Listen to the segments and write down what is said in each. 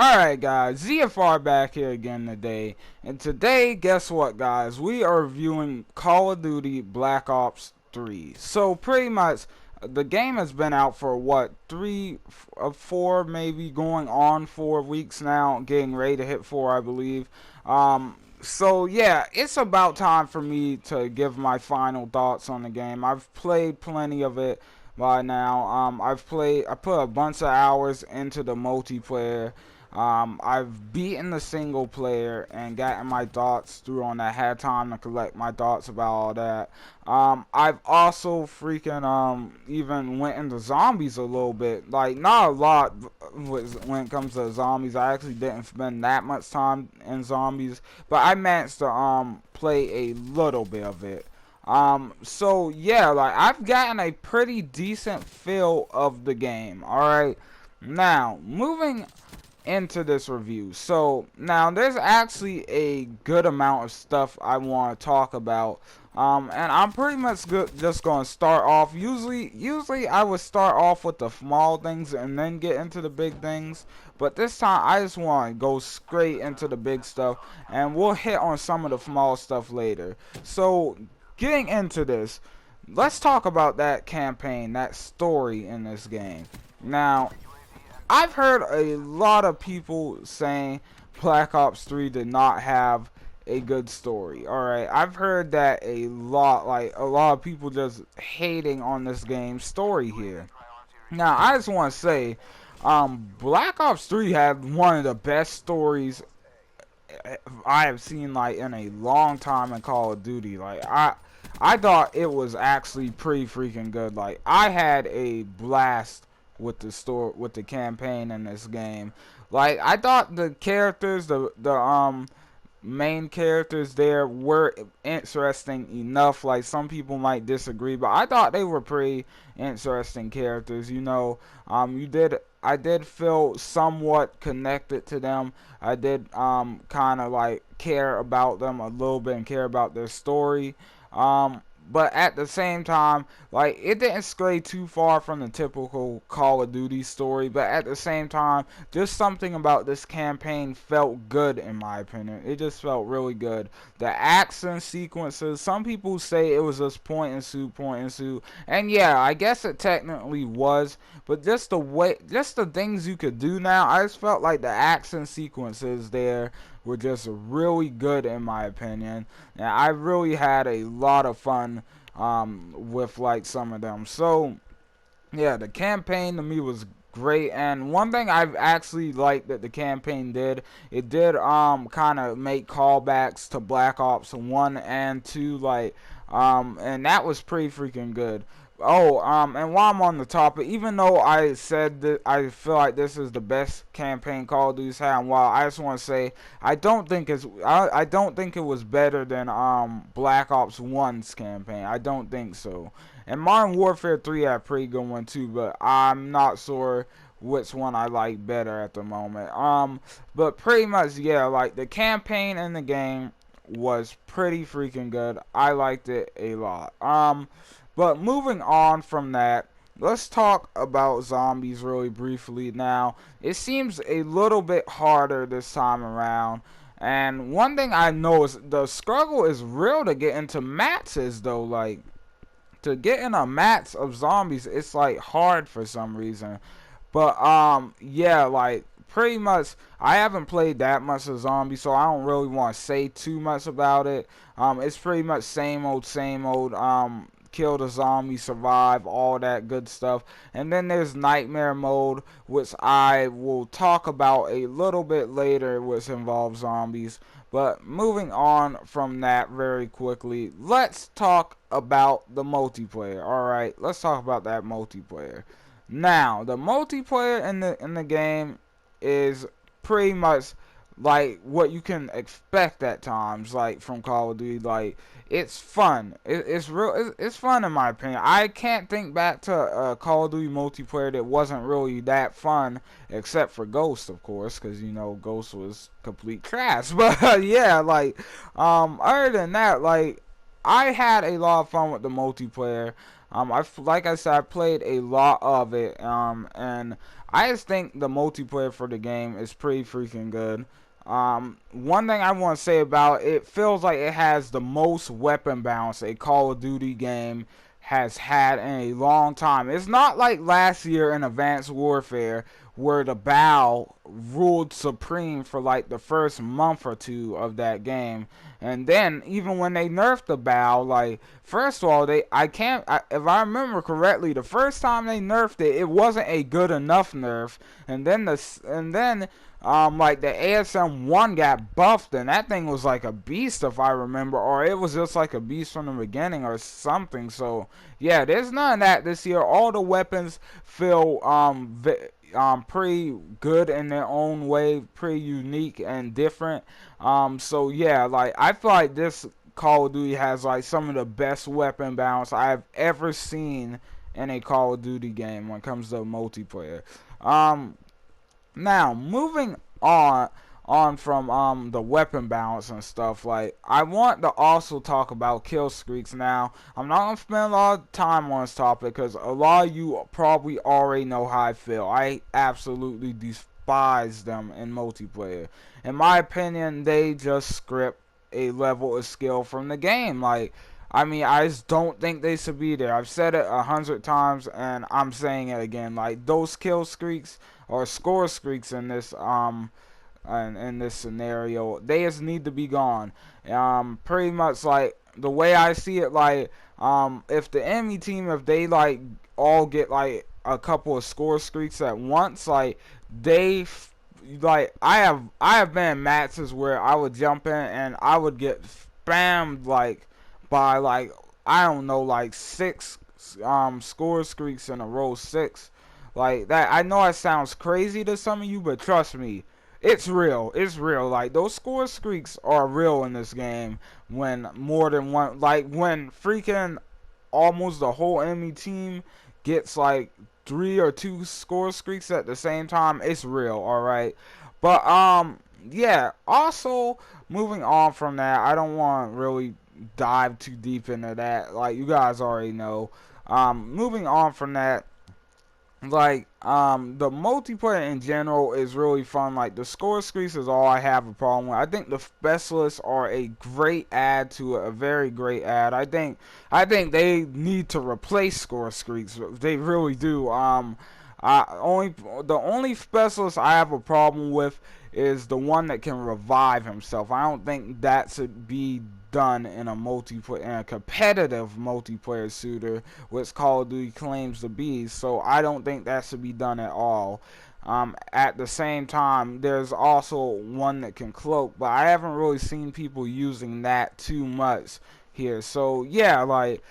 Alright guys, ZFR back here again today, and today, guess what guys, we are reviewing Call of Duty Black Ops 3. So pretty much, the game has been out for what, 4, maybe going on 4 weeks now, getting ready to hit 4 I believe. So yeah, it's about time for me to give my final thoughts on the game. I've played plenty of it by now. I put a bunch of hours into the multiplayer. I've beaten the single player and gotten my thoughts through on that. Had time to collect my thoughts about all that. I've also freaking even went into zombies a little bit. Like, not a lot when it comes to zombies. I actually didn't spend that much time in zombies, but I managed to play a little bit of it. So yeah, like, I've gotten a pretty decent feel of the game. Alright, now moving into this review. So now there's actually a good amount of stuff I want to talk about, and I'm pretty much just going to start off. Usually I would start off with the small things and then get into the big things, but this time I just want to go straight into the big stuff, and we'll hit on some of the small stuff later. So getting into this, let's talk about that campaign, that story in this game. Now, I've heard a lot of people saying Black Ops 3 did not have a good story. Alright, I've heard that a lot, like a lot of people just hating on this game's story here. Now, I just want to say, Black Ops 3 had one of the best stories I have seen, like, in a long time in Call of Duty. Like, I thought it was actually pretty freaking good. Like, I had a blast with the campaign in this game. Like, I thought the characters, the main characters there were interesting enough. Like, some people might disagree, but I thought they were pretty interesting characters. You know, I did feel somewhat connected to them. I did kind of like care about them a little bit and care about their story. But at the same time, like, it didn't stray too far from the typical Call of Duty story, but at the same time, just something about this campaign felt good in my opinion. It just felt really good. The action sequences, some people say it was just point and shoot, and yeah, I guess it technically was, but just the things you could do now, I just felt like the action sequences there were just really good in my opinion, and I really had a lot of fun with like some of them. So yeah, the campaign to me was great, and one thing I've actually liked that the campaign did, it did kind of make callbacks to Black Ops 1 and 2, like, and that was pretty freaking good. Oh, and while I'm on the topic, even though I said that I feel like this is the best campaign Call of Duty's had in a while, I just want to say I don't think I don't think it was better than Black Ops 1's campaign. I don't think so. And Modern Warfare 3 had a pretty good one too, but I'm not sure which one I like better at the moment. But pretty much, yeah, like, the campaign in the game was pretty freaking good. I liked it a lot. But moving on from that, let's talk about zombies really briefly. Now, it seems a little bit harder this time around. And one thing I know is the struggle is real to get into matches, though. Like, to get in a match of zombies, it's like hard for some reason. But yeah, like, pretty much I haven't played that much of zombies, so I don't really want to say too much about it. It's pretty much same old, kill the zombie, survive, all that good stuff. And then there's nightmare mode, which I will talk about a little bit later, which involves zombies. But moving on from that very quickly, let's talk about the multiplayer. Alright, let's talk about that multiplayer. Now, the multiplayer in the game is pretty much like what you can expect at times, like, from Call of Duty. Like, it's fun. It's fun in my opinion. I can't think back to a Call of Duty multiplayer that wasn't really that fun, except for Ghost, of course, because, you know, Ghost was complete trash. But yeah, like, other than that, like, I had a lot of fun with the multiplayer. Like I said, I played a lot of it, and I just think the multiplayer for the game is pretty freaking good. One thing I want to say about it, feels like it has the most weapon balance a Call of Duty game has had in a long time. It's not like last year in Advanced Warfare where the bow ruled supreme for like the first month or two of that game. And then even when they nerfed the bow, like first of all, if I remember correctly, the first time they nerfed it, it wasn't a good enough nerf. And then like the ASM-1 got buffed, and that thing was like a beast if I remember, or it was just like a beast from the beginning or something. So yeah, there's none of that this year. All the weapons feel pretty good in their own way, pretty unique and different. So yeah, like I feel like this Call of Duty has like some of the best weapon balance I've ever seen in a Call of Duty game when it comes to multiplayer. Now, moving on from the weapon balance and stuff, like I want to also talk about kill streaks. Now, I'm not gonna spend a lot of time on this topic because a lot of you probably already know how I feel. I absolutely despise them in multiplayer. In my opinion, they just script a level of skill from the game. Like, I mean, I just don't think they should be there. I've said it 100 times, and I'm saying it again. Like, those kill streaks or score streaks in this in this scenario, they just need to be gone. Pretty much like the way I see it, like if the enemy team, if they like all get like a couple of score streaks at once, like they like I have been in matches where I would jump in and I would get spammed like by like I don't know, like 6 score streaks in a row, 6 like that. I know it sounds crazy to some of you, but trust me, it's real. It's real. Like those score streaks are real in this game. When more than one, like when freaking almost the whole enemy team gets like 3 or 2 score streaks at the same time, it's real. All right, but yeah. Also, moving on from that, I don't want to really dive too deep into that. Like you guys already know. Moving on from that, like the multiplayer in general is really fun. Like the score streaks is all I have a problem with. I think the specialists are a great add to it, a very great add. I think they need to replace score streaks. They really do. The only specialist I have a problem with is the one that can revive himself. I don't think that should be done in a competitive multiplayer shooter, which Call of Duty claims to be. So I don't think that should be done at all. At the same time, there's also one that can cloak, but I haven't really seen people using that too much here. So yeah, like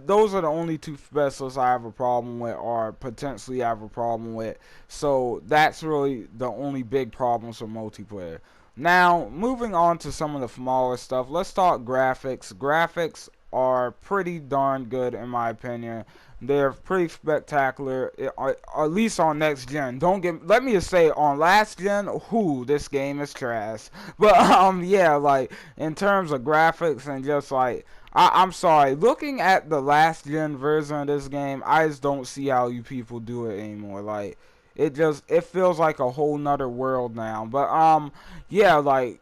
those are the only 2 specialists I have a problem with, or potentially have a problem with. So that's really the only big problems with multiplayer. Now, moving on to some of the smaller stuff, let's talk graphics. Graphics are pretty darn good in my opinion. They're pretty spectacular, at least on next gen. Let me just say, on last gen, this game is trash. But yeah, like in terms of graphics and just like I'm sorry, looking at the last gen version of this game, I just don't see how you people do it anymore. Like it feels like a whole nother world now. But yeah, like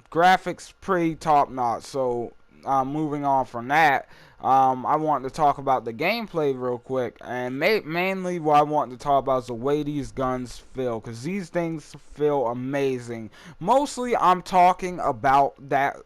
graphics pretty top notch. So moving on from that, I want to talk about the gameplay real quick, and mainly what I want to talk about is the way these guns feel, because these things feel amazing. Mostly I'm talking about that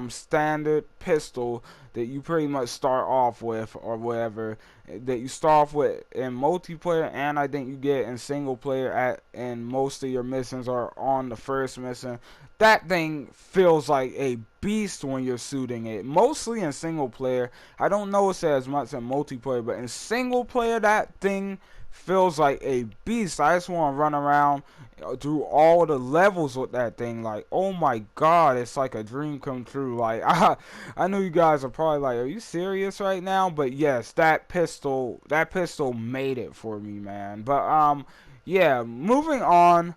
standard pistol that you pretty much start off with, or whatever, that you start off with in multiplayer, and I think you get in single player and most of your missions are on the first mission. That thing feels like a beast when you're shooting it. Mostly in single player. I don't notice it as much in multiplayer, but in single player, that thing feels like a beast. I just want to run around through all the levels with that thing. Like, oh my god, it's like a dream come true. Like, I know you guys are probably like, are you serious right now? But yes, that pistol made it for me, man. But yeah, moving on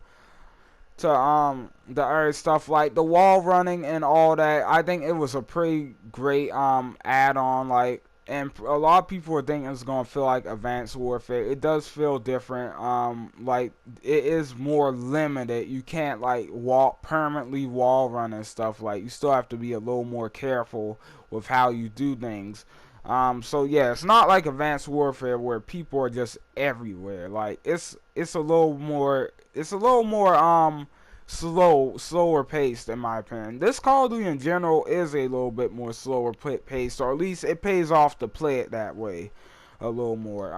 to the other stuff like the wall running and all that. I think it was a pretty great add-on. Like and a lot of people are thinking it's gonna feel like Advanced Warfare. It does feel different. Like it is more limited. You can't like permanently wall run and stuff. Like you still have to be a little more careful with how you do things. So yeah, it's not like Advanced Warfare where people are just everywhere. Like it's a little more. It's a little more slower paced in my opinion. This Call of Duty in general is a little bit more slower paced, or at least it pays off to play it that way a little more.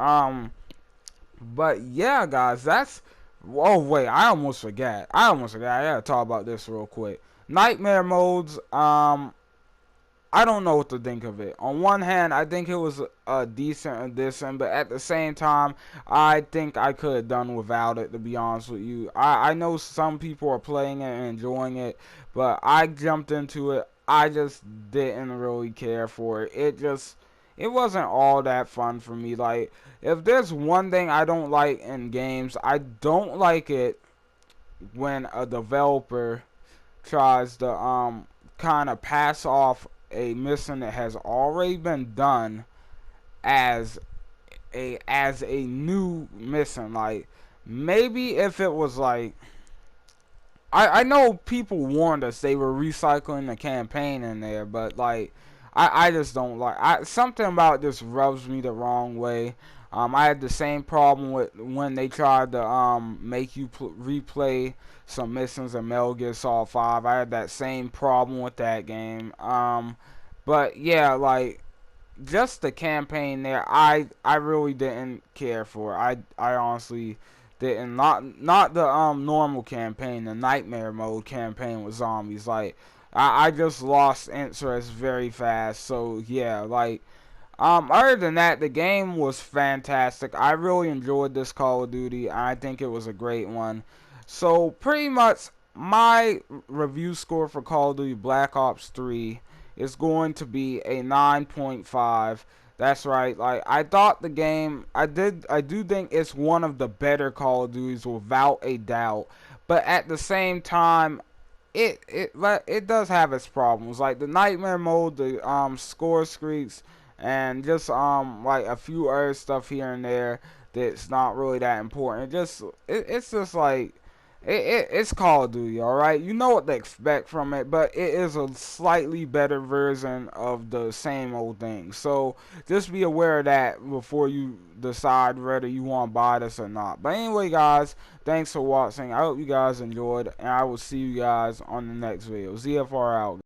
But yeah, guys, that's. Oh wait, I gotta talk about this real quick. Nightmare modes. I don't know what to think of it. On one hand, I think it was a decent addition, but at the same time, I think I could have done without it, to be honest with you. I know some people are playing it and enjoying it, but I jumped into it. I just didn't really care for it. It wasn't all that fun for me. Like, if there's one thing I don't like in games, I don't like it when a developer tries to kind of pass off a mission that has already been done as a new mission. Like, maybe if it was like, I know people warned us they were recycling the campaign in there, but like I just don't like something about this rubs me the wrong way. I had the same problem with when they tried to make you replay some missions in Metal Gear Solid 5. I had that same problem with that game. But yeah, like just the campaign there, I really didn't care for. I honestly didn't. Not the normal campaign, the nightmare mode campaign with zombies. Like I just lost interest very fast. So yeah, like other than that, the game was fantastic. I really enjoyed this Call of Duty. I think it was a great one. So pretty much my review score for Call of Duty Black Ops 3 is going to be a 9.5. That's right. Like I thought the game, I do think it's one of the better Call of Duties without a doubt. But at the same time, it does have its problems. Like the nightmare mode, the score streaks, and just like a few other stuff here and there that's not really that important. It's just like it's Call of Duty, alright? You know what to expect from it, but it is a slightly better version of the same old thing. So just be aware of that before you decide whether you want to buy this or not. But anyway, guys, thanks for watching. I hope you guys enjoyed, and I will see you guys on the next video. ZFR out.